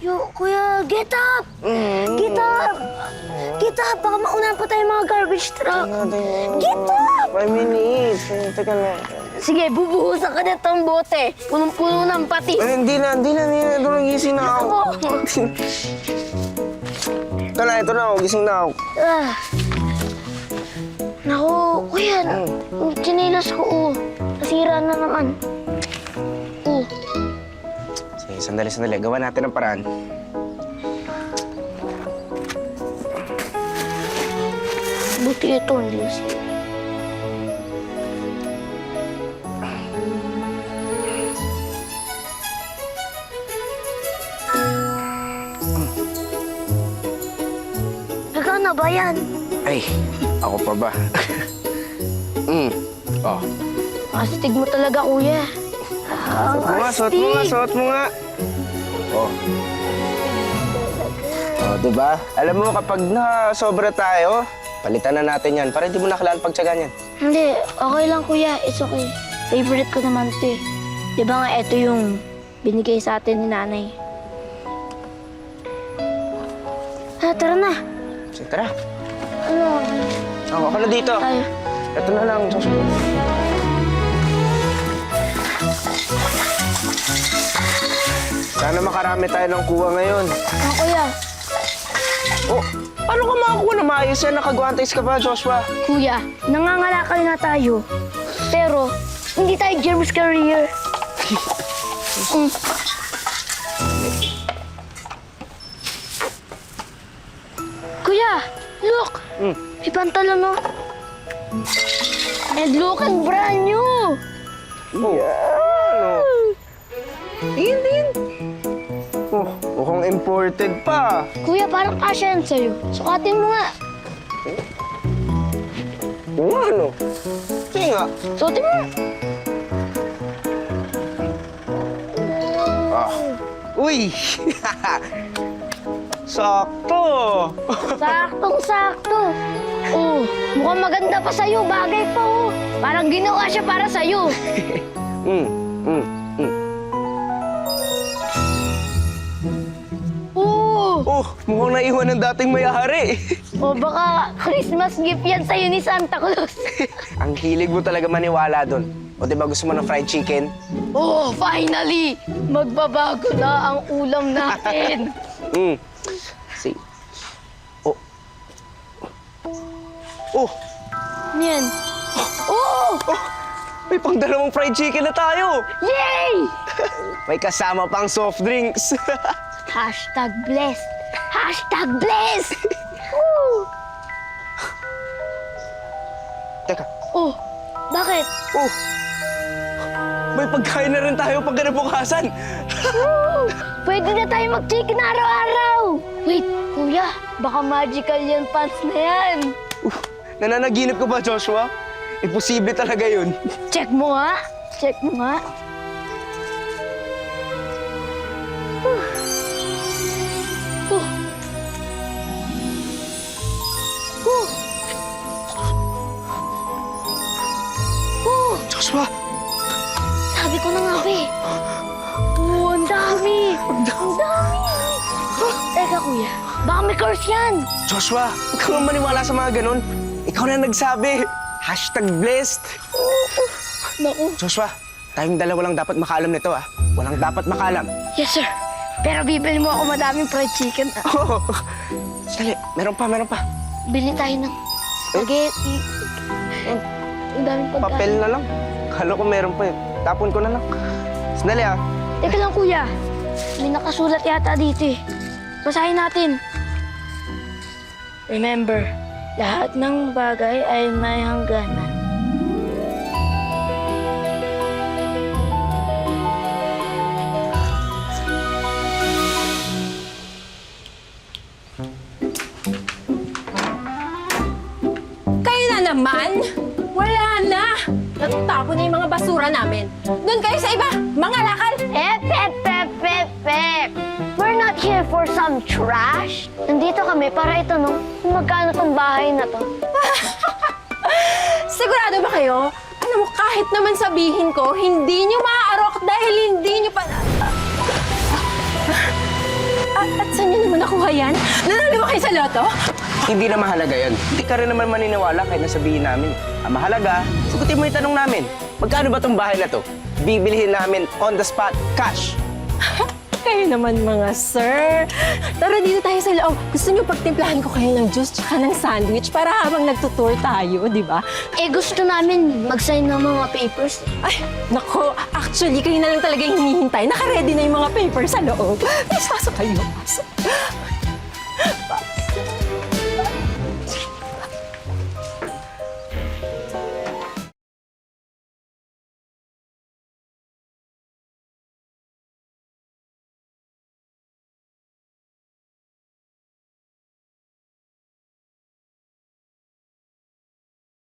Yo, kuya, get up! Get up! Get up! Baka maunahan pa tayo mga garbage truck. Get up! 5 minutes. Teka na. Sige, bubuhusan ka na itong bote. Punong-puno ng patis. Hindi na. Doon gising na ako. Ito na. Gising na ako. Naku, kuya, yung chinelas ko, nasira na naman. Sige, sandali. Gawa natin ang paraan. Buti ito, hindi nasira. Nagana ba yan? Ay, ako pa ba? Oh. Astig mo talaga, kuya. Suot mo nga. Oh. Oh, diba? Alam mo, kapag sobra tayo, palitan na natin yan para hindi mo na kailangan pagtsagaan yan. Hindi, okay lang, kuya. It's okay. Favorite ko naman ito eh. Di ba nga, ito yung binigay sa atin ni nanay. Tara na. Sige, tara. Ano? Oh, ako na dito. Tayo. Ito na lang, Joshua. Sana makarami tayo ng kuha ngayon. Kuya. Oh, paano ka makakuha na maayos yan? Nakagwantes ka ba, Joshua? Kuya, nangangalakal na tayo. Pero, hindi tayo germs carrier. Kuya, look! May pantalon, no? And looking brand new! Oh, ano? Tingin. Oh, mukhang imported pa. Kuya, parang kasya yan sa'yo. Sukatin mo nga. Oo, ano? Sige nga. Suotin mo. Uy! Sakto! Saktong-sakto. Oh, mukhang maganda pa sa'yo. Bagay pa, oh. Parang ginawa siya para sa'yo. Oh, mukhang naiwan ng dating may-ari. O baka Christmas gift yan sa'yo ni Santa Claus. Ang hilig mo talaga maniwala doon. O diba gusto mo ng fried chicken? Oh, finally! Magbabago na ang ulam natin. See. Oh. Oh! Yan. Oh! May pang-dalawang fried chicken na tayo! Yay! May kasama pang soft drinks. Hashtag blessed. Hashtag blessed! Woo! Teka. Oh, bakit? Oh! May pagkain na rin tayo pag kinabukasan. Woo! Pwede na tayo mag-chicken araw-araw. Wait, kuya, baka magical yan pants na yan. Nananaginip ka ba, Joshua? Imposible talaga yun. Check mo nga. Check mo nga. Joshua! Sabi ko na nga, be. Oh, ang dami. Ang dami. Teka, kuya. Baka may curse yan. Joshua, huwag ka naman maniwala sa mga ganun. Ikaw na nagsabi. Hashtag blessed. Naku. Joshua, tayong dalawa lang dapat makaalam nito, ah. Walang dapat makaalam. Yes, sir. Pero bibili mo ako madaming fried chicken. Oh, sali, meron pa. Bili tayo ng spaghetti. Ang daming pagkain. Papel na lang. Kala ko meron pa eh. Tapon ko na lang. Sandali, ah. Teka lang, kuya. May nakasulat yata dito eh. Basahin natin. Remember, lahat ng bagay ay may hangganan. Kayo na naman? Wala na! Natutapon na yung mga basura namin. Doon kayo sa iba, mga lakal! We're not here for some trash. Nandito kami para itanong kung magkano tong bahay na to. Sigurado ba kayo? Alam mo, kahit naman sabihin ko, hindi nyo maaarok dahil hindi nyo pa... At saan nyo naman nakuha yan? Nanalo ba kayo sa loto? Hindi na mahalaga yan. Hindi ka rin naman maniniwala kahit nasabihin namin. Ang mahalaga, sagutin mo yung tanong namin. Magkano ba tong bahay na to? Bibilihin namin on the spot, cash. Kayo naman mga sir. Tara dito tayo sa loob. Gusto niyo pagtimplahan ko kayo ng juice tsaka ng sandwich para habang nagtutour tayo, di ba? Eh, gusto namin mag-sign ng mga papers. Ay, nako. Actually, kayo na lang talaga yung hinihintay. Naka-ready na yung mga papers sa loob. Please, pasok kayo. Pasok.